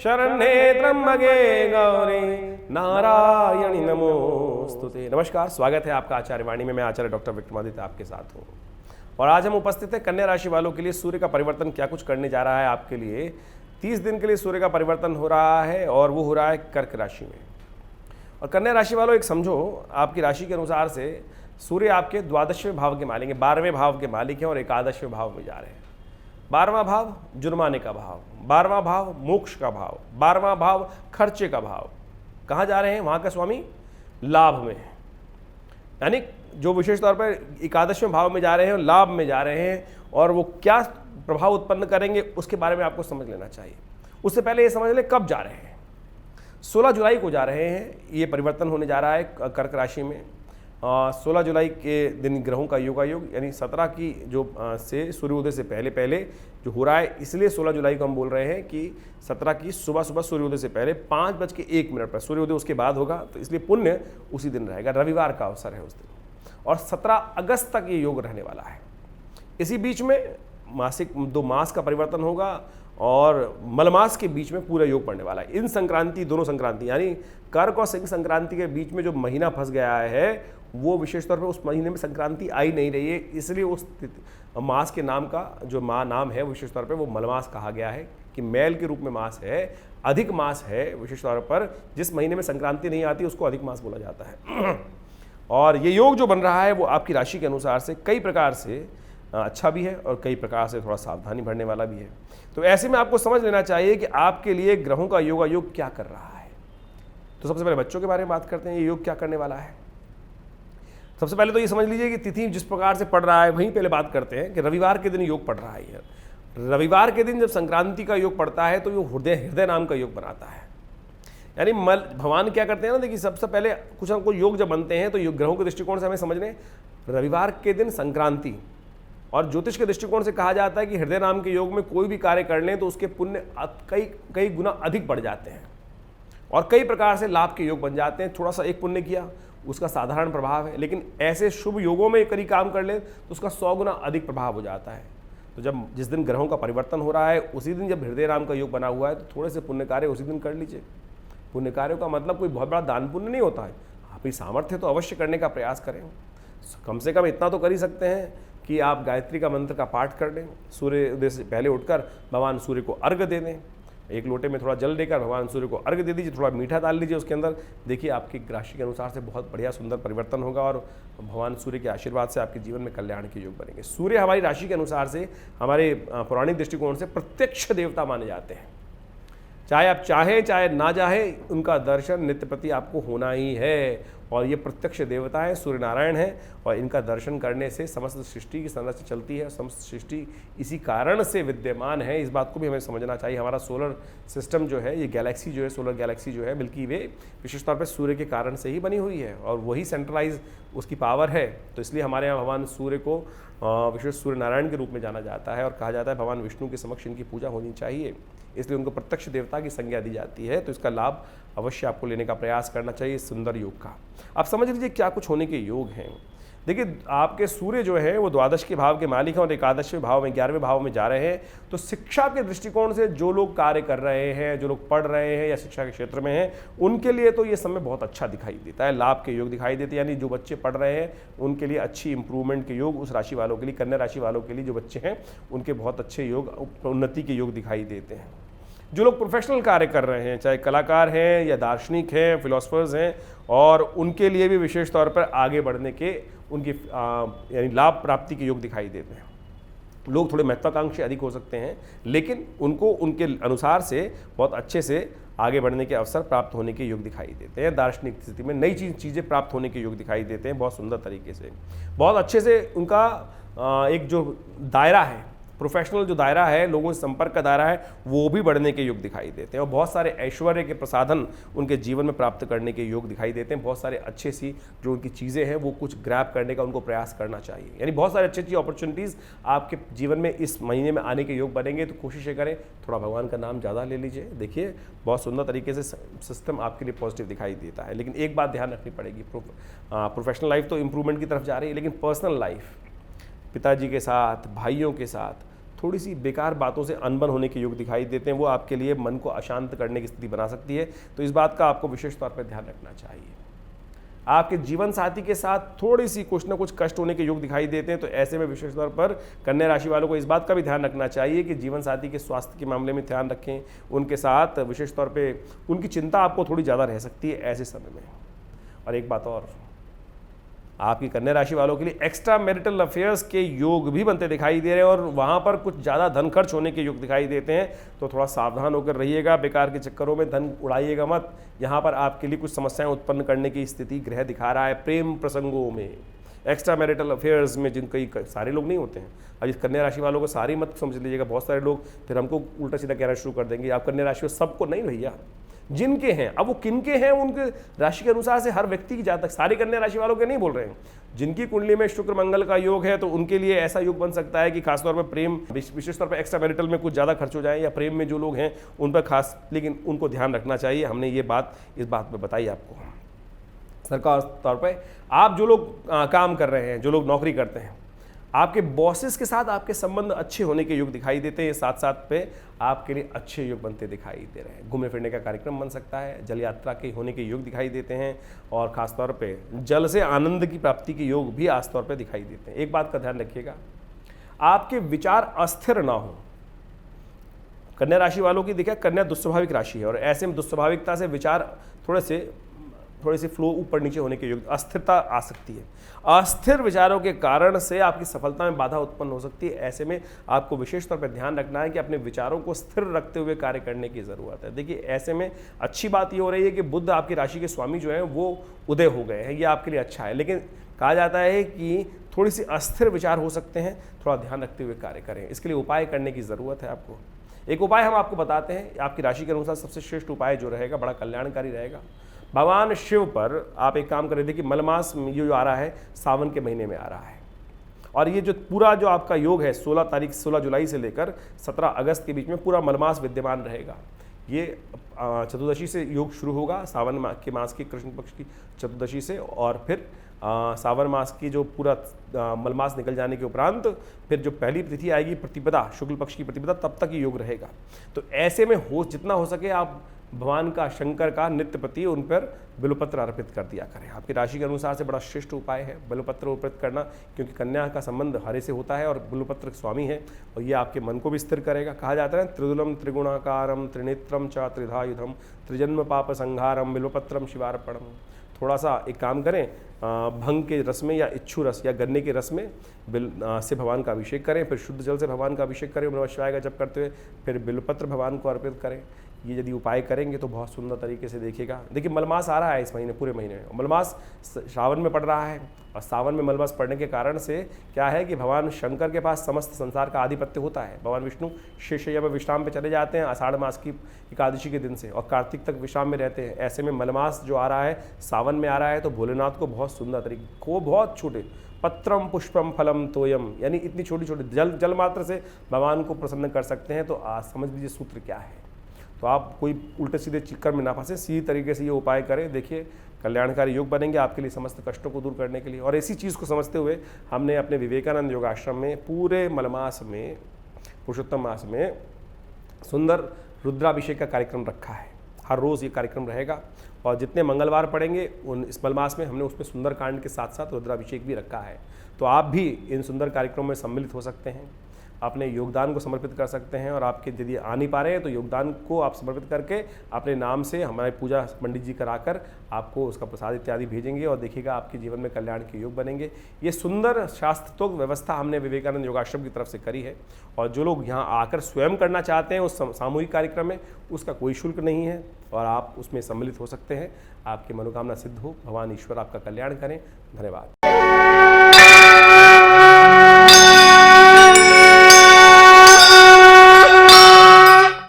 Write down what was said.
शरण्ये त्र्यंबके गौरी नारायणी नमोस्तुते। नमस्कार, स्वागत है आपका आचार्य वाणी में। मैं आचार्य डॉक्टर विक्रमादित्य आपके साथ हूँ और आज हम उपस्थित हैं कन्या राशि वालों के लिए। सूर्य का परिवर्तन क्या कुछ करने जा रहा है आपके लिए। 30 दिन के लिए सूर्य का परिवर्तन हो रहा है और वो हो रहा है कर्क राशि में। और कन्या राशि वालों, एक समझो, आपकी राशि के अनुसार से सूर्य आपके 12वें भाव के मालिक हैं, 12वें भाव के मालिक हैं और 11वें भाव में जा रहे हैं। 12वां भाव जुर्माने का भाव, 12वां भाव मोक्ष का भाव, 12वां भाव खर्चे का भाव। कहाँ जा रहे हैं? वहाँ का स्वामी लाभ में, यानी जो विशेष तौर पर 11वें भाव में जा रहे हैं, लाभ में जा रहे हैं। और वो क्या प्रभाव उत्पन्न करेंगे उसके बारे में आपको समझ लेना चाहिए। उससे पहले ये समझ लें कब जा रहे हैं। 16 जुलाई को जा रहे हैं, ये परिवर्तन होने जा रहा है कर्क राशि में। 16 जुलाई के दिन ग्रहों का योगायोग, यानी 17 की जो से सूर्योदय से पहले जो हो रहा है, इसलिए 16 जुलाई को हम बोल रहे हैं कि 17 की सुबह सूर्योदय से पहले 5:01 पर, सूर्योदय उसके बाद होगा, तो इसलिए पुण्य उसी दिन रहेगा। रविवार का अवसर है उस दिन और 17 अगस्त तक ये योग रहने वाला है। इसी बीच में मासिक 2 मास का परिवर्तन होगा और मलमास के बीच में पूरा योग पड़ने वाला है। इन संक्रांति, दोनों संक्रांति यानी कर्क और सिंह संक्रांति के बीच में जो महीना फंस गया है, वो विशेष तौर पर उस महीने में संक्रांति आई नहीं रही है, इसलिए उस मास के नाम का जो नाम है विशेष तौर पर वो मलमास कहा गया है कि मैल के रूप में मास है, अधिक मास है। विशेष तौर पर जिस महीने में संक्रांति नहीं आती उसको अधिक मास बोला जाता है। और ये योग जो बन रहा है वो आपकी राशि के अनुसार से कई प्रकार से अच्छा भी है और कई प्रकार से थोड़ा सावधानी भरने वाला भी है। तो ऐसे में आपको समझ लेना चाहिए कि आपके लिए ग्रहों का योग क्या कर रहा है। तो सबसे पहले बच्चों के बारे में बात करते हैं, ये योग क्या करने वाला है। सबसे पहले तो ये समझ लीजिए कि तिथि जिस प्रकार से पड़ रहा है वहीं पहले बात करते हैं कि रविवार के दिन योग पड़ रहा है। रविवार के दिन जब संक्रांति का योग पड़ता है तो ये हृदय नाम का योग बनाता है। यानी भगवान क्या करते हैं ना, देखिए सबसे पहले कुछ ना कुछ योग जब बनते हैं तो योग ग्रहों के दृष्टिकोण से हमें समझने, रविवार के दिन संक्रांति, और ज्योतिष के दृष्टिकोण से कहा जाता है कि हृदय नाम के योग में कोई भी कार्य कर लें तो उसके पुण्य कई गुना अधिक बढ़ जाते हैं और कई प्रकार से लाभ के योग बन जाते हैं। थोड़ा सा एक पुण्य किया उसका साधारण प्रभाव है, लेकिन ऐसे शुभ योगों में कई काम कर लें तो उसका 100 गुना अधिक प्रभाव हो जाता है। तो जब जिस दिन ग्रहों का परिवर्तन हो रहा है उसी दिन जब हृदय नाम का योग बना हुआ है तो थोड़े से पुण्य कार्य उसी दिन कर लीजिए। पुण्य कार्यों का मतलब कोई बहुत बड़ा दान पुण्य नहीं होता है, आप ही सामर्थ्य तो अवश्य करने का प्रयास करें। कम से कम इतना तो कर ही सकते हैं कि आप गायत्री का मंत्र का पाठ कर लें, सूर्योदय से पहले उठकर भगवान सूर्य को अर्घ्य दे दें। एक लोटे में थोड़ा जल देकर भगवान सूर्य को अर्घ्य दे दीजिए, थोड़ा मीठा डाल लीजिए उसके अंदर। देखिए आपकी राशि के अनुसार से बहुत बढ़िया सुंदर परिवर्तन होगा और भगवान सूर्य के आशीर्वाद से आपके जीवन में कल्याण के योग बनेंगे। सूर्य हमारी राशि के अनुसार से हमारे पौराणिक दृष्टिकोण से प्रत्यक्ष देवता माने जाते हैं। चाहे आप चाहें चाहे ना चाहें, उनका दर्शन नित्य प्रति आपको होना ही है। और ये प्रत्यक्ष देवता है, सूर्य नारायण है, और इनका दर्शन करने से समस्त सृष्टि की संरचना चलती है। समस्त सृष्टि इसी कारण से विद्यमान है, इस बात को भी हमें समझना चाहिए। हमारा सोलर सिस्टम जो है, ये गैलेक्सी जो है, सोलर गैलेक्सी जो है, मिल्की वे, विशेष तौर पर सूर्य के कारण से ही बनी हुई है और वही सेंट्रलाइज उसकी पावर है। तो इसलिए हमारे यहाँ भगवान सूर्य को विशेष सूर्य नारायण के रूप में जाना जाता है और कहा जाता है भगवान विष्णु के समक्ष इनकी पूजा होनी चाहिए, इसलिए उनको प्रत्यक्ष देवता की संज्ञा दी जाती है। तो इसका लाभ अवश्य आपको लेने का प्रयास करना चाहिए सुंदर योग का। आप समझ लीजिए क्या कुछ होने के योग हैं। देखिए आपके सूर्य जो है वो 12 के भाव के मालिक हैं और 11वें भाव में, 11वें भाव में जा रहे हैं। तो शिक्षा के दृष्टिकोण से जो लोग कार्य कर रहे हैं, जो लोग पढ़ रहे हैं या शिक्षा के क्षेत्र में हैं, उनके लिए तो ये समय बहुत अच्छा दिखाई देता है। लाभ के योग दिखाई देते हैं, यानी जो बच्चे पढ़ रहे हैं उनके लिए अच्छी इंप्रूवमेंट के योग, उस राशि वालों के लिए, कन्या राशि वालों के लिए जो बच्चे हैं उनके बहुत अच्छे योग, उन्नति के योग दिखाई देते हैं। जो लोग प्रोफेशनल कार्य कर रहे हैं, चाहे कलाकार हैं या दार्शनिक हैं, फिलोसफर्स हैं, और उनके लिए भी विशेष तौर पर आगे बढ़ने के उनकी यानी लाभ प्राप्ति के योग दिखाई देते हैं। लोग थोड़े महत्वाकांक्षी अधिक हो सकते हैं, लेकिन उनको उनके अनुसार से बहुत अच्छे से आगे बढ़ने के अवसर प्राप्त होने के योग दिखाई देते हैं। दार्शनिक स्थिति में नई चीज़ें प्राप्त होने के योग दिखाई देते हैं बहुत सुंदर तरीके से। बहुत अच्छे से उनका एक जो दायरा है, प्रोफेशनल जो दायरा है, लोगों से संपर्क का दायरा है, वो भी बढ़ने के योग दिखाई देते हैं और बहुत सारे ऐश्वर्य के प्रसाधन उनके जीवन में प्राप्त करने के योग दिखाई देते हैं। बहुत सारे अच्छे सी जो उनकी चीज़ें हैं वो कुछ ग्रैब करने का उनको प्रयास करना चाहिए। यानी बहुत सारे अच्छी अपॉर्चुनिटीज़ आपके जीवन में इस महीने में आने के योग बनेंगे। तो कोशिश करें थोड़ा भगवान का नाम ज़्यादा ले लीजिए। देखिए बहुत सुंदर तरीके से सिस्टम आपके लिए पॉजिटिव दिखाई देता है। लेकिन एक बात ध्यान रखनी पड़ेगी, प्रोफेशनल लाइफ तो इंप्रूवमेंट की तरफ जा रही है, लेकिन पर्सनल लाइफ, पिताजी के साथ, भाइयों के साथ थोड़ी सी बेकार बातों से अनबन होने के योग दिखाई देते हैं, वो आपके लिए मन को अशांत करने की स्थिति बना सकती है। तो इस बात का आपको विशेष तौर पर ध्यान रखना चाहिए। आपके जीवन साथी के साथ थोड़ी सी कुछ ना कुछ कष्ट होने के योग दिखाई देते हैं, तो ऐसे में विशेष तौर पर कन्या राशि वालों को इस बात का भी ध्यान रखना चाहिए कि जीवन साथी के स्वास्थ्य के मामले में ध्यान रखें। उनके साथ विशेष तौर पे उनकी चिंता आपको थोड़ी ज़्यादा रह सकती है ऐसे समय में। और एक बात और, आपकी कन्या राशि वालों के लिए एक्स्ट्रा मैरिटल अफेयर्स के योग भी बनते दिखाई दे रहे हैं और वहाँ पर कुछ ज़्यादा धन खर्च होने के योग दिखाई देते हैं। तो थोड़ा सावधान होकर रहिएगा, बेकार के चक्करों में धन उड़ाइएगा मत। यहाँ पर आपके लिए कुछ समस्याएं उत्पन्न करने की स्थिति ग्रह दिखा रहा है। प्रेम प्रसंगों में, एक्स्ट्रा मैरिटल अफेयर्स में, जिन कई सारे लोग नहीं होते हैं, अब इस कन्या राशि वालों को सारी मत समझ लीजिएगा। बहुत सारे लोग फिर हमको उल्टा सीधा कहना शुरू कर देंगे आप कन्या राशि, सबको नहीं भैया, जिनके हैं। अब वो किनके हैं, उनके राशि के अनुसार से हर व्यक्ति की जातक, सारी कन्या राशि वालों के नहीं बोल रहे हैं। जिनकी कुंडली में शुक्र मंगल का योग है तो उनके लिए ऐसा योग बन सकता है कि खासतौर पर प्रेम, विशेष तौर पर एक्स्ट्रा मैरिटल में कुछ ज़्यादा खर्च हो जाए, या प्रेम में जो लोग हैं उन पर खास, लेकिन उनको ध्यान रखना चाहिए। हमने ये बात इस बात में बताई आपको। सरकार तौर पर आप जो लोग काम कर रहे हैं, जो लोग नौकरी करते हैं, आपके बॉसेस के साथ आपके संबंध अच्छे होने के योग दिखाई देते हैं। साथ साथ पे आपके लिए अच्छे योग बनते दिखाई दे रहे हैं। घूमने फिरने का कार्यक्रम बन सकता है, जल यात्रा के होने के योग दिखाई देते हैं, और खासतौर पे जल से आनंद की प्राप्ति के योग भी आमतौर पे दिखाई देते हैं। एक बात का ध्यान रखिएगा, आपके विचार अस्थिर ना हो। कन्या राशि वालों की देखिए, कन्या दुस्वाभाविक राशि है और ऐसे में दुस्वाभाविकता से विचार थोड़े से फ्लो ऊपर नीचे होने के योग, अस्थिरता आ सकती है। अस्थिर विचारों के कारण से आपकी सफलता में बाधा उत्पन्न हो सकती है। ऐसे में आपको विशेष तौर पर ध्यान रखना है कि अपने विचारों को स्थिर रखते हुए कार्य करने की जरूरत है। देखिए, ऐसे में अच्छी बात ये हो रही है कि बुध आपकी राशि के स्वामी जो है वो उदय हो गए हैं, ये आपके लिए अच्छा है। लेकिन कहा जाता है कि थोड़ी सी अस्थिर विचार हो सकते हैं, थोड़ा ध्यान रखते हुए कार्य करें। इसके लिए उपाय करने की जरूरत है आपको। एक उपाय हम आपको बताते हैं, आपकी राशि के अनुसार सबसे श्रेष्ठ उपाय जो रहेगा, बड़ा कल्याणकारी रहेगा। भगवान शिव पर आप एक काम कर रहे थे कि मलमास ये जो आ रहा है, सावन के महीने में आ रहा है, और ये जो पूरा जो आपका योग है 16 जुलाई से लेकर 17 अगस्त के बीच में पूरा मलमास विद्यमान रहेगा। ये चतुर्दशी से योग शुरू होगा, सावन के मास की कृष्ण पक्ष की चतुर्दशी से, और फिर सावन मास की जो पूरा मलमास निकल जाने के उपरांत फिर जो पहली तिथि आएगी प्रतिपदा, शुक्ल पक्ष की प्रतिपदा, तब तक ये योग रहेगा। तो ऐसे में जितना हो सके आप भगवान का, शंकर का नित्य प्रति उन पर बिल्वपत्र अर्पित कर दिया करें। आपकी राशि के अनुसार से बड़ा श्रेष्ठ उपाय है बिल्वपत्र अर्पित करना, क्योंकि कन्या का संबंध हरे से होता है और बिल्वपत्र स्वामी है, और ये आपके मन को भी स्थिर करेगा। कहा जाता है त्रिदुलम त्रिगुणाकारम त्रिनेत्रम च त्रिधायुधम त्रिजन्म पाप संहारम बिल्वपत्रम शिवार्पणम। थोड़ा सा एक काम करें, भंग के रस में या इच्छू रस या गन्ने के रस में से भगवान का अभिषेक करें, फिर शुद्ध जल से भगवान का अभिषेक करें नमः शिवाय का जप करते हुए, फिर बिल्वपत्र भगवान को अर्पित करें। ये यदि उपाय करेंगे तो बहुत सुंदर तरीके से देखिएगा। देखिए, मलमास आ रहा है इस महीने, पूरे महीने में मलमास श्रावण में पड़ रहा है, और सावन में मलमास पड़ने के कारण से क्या है कि भगवान शंकर के पास समस्त संसार का आधिपत्य होता है। भगवान विष्णु शेषशय्या में विश्राम पे चले जाते हैं आषाढ़ मास की एकादशी के दिन से, और कार्तिक तक विश्राम में रहते हैं। ऐसे में मलमास जो आ रहा है सावन में आ रहा है, तो भोलेनाथ को बहुत सुंदर तरीके को, बहुत छोटे पत्रम पुष्पम फलम तोयम, यानी इतनी छोटी छोटी जल मात्र से भगवान को प्रसन्न कर सकते हैं। तो आज समझ लीजिए सूत्र क्या है। तो आप कोई उल्टे सीधे चक्कर में ना फंसे, सीधी तरीके से ये उपाय करें। देखिए, कल्याणकारी योग बनेंगे आपके लिए समस्त कष्टों को दूर करने के लिए। और इसी चीज़ को समझते हुए हमने अपने विवेकानंद योगाश्रम में पूरे मलमास में, पुरुषोत्तम मास में सुंदर रुद्राभिषेक का कार्यक्रम रखा है। हर रोज़ ये कार्यक्रम रहेगा, और जितने मंगलवार पड़ेंगे उन इस मलमास में हमने उसमें सुंदर कांड के साथ साथ रुद्राभिषेक भी रखा है। तो आप भी इन सुंदर कार्यक्रमों में सम्मिलित हो सकते हैं, अपने योगदान को समर्पित कर सकते हैं। और आपके यदि आ नहीं पा रहे हैं तो योगदान को आप समर्पित करके अपने नाम से हमारे पूजा पंडित जी कराकर आपको उसका प्रसाद इत्यादि भेजेंगे, और देखिएगा आपके जीवन में कल्याण के योग बनेंगे। ये सुंदर शास्त्रोक्त व्यवस्था हमने विवेकानंद योगाश्रम की तरफ से करी है, और जो लोग यहाँ आकर स्वयं करना चाहते हैं उस सामूहिक कार्यक्रम में, उसका कोई शुल्क नहीं है, और आप उसमें सम्मिलित हो सकते हैं। आपकी मनोकामना सिद्ध हो, भगवान ईश्वर आपका कल्याण करें। धन्यवाद।